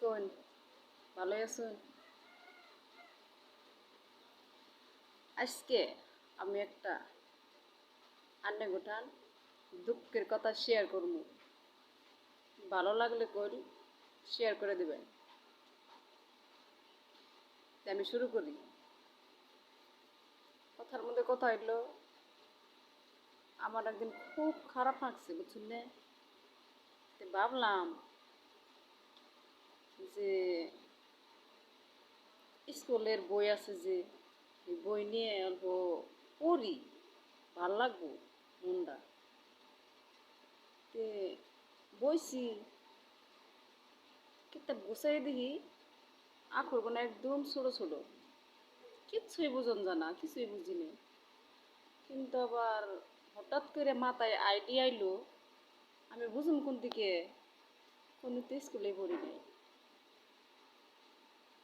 কোন ভালোই আছেন? আজকে আমি একটা আন্নে গোটান দুঃখের কথা শেয়ার করবো। ভালো লাগলে করি শেয়ার করে দিবেন। আমি শুরু করি। কথার মধ্যে কথা হইলো, আমার একদিন খুব খারাপ লাগছে বুঝছেন না। ভাবলাম যে স্কুলের বই আছে যে এই বই নিয়ে অল্প পড়ি, ভাল লাগবো মনটা। তে বইছি কিতাব গুছাই দেখি আখরগুলো একদম ছোট ছোট, কিচ্ছুই বুঝন জানা, কিছুই বুঝিনি। কিন্তু আবার হঠাৎ করে মাথায় আইডিয়া আইলো, আমি বুঝুন কোন দিকে, কোনো তো স্কুলে পড়ি নাই।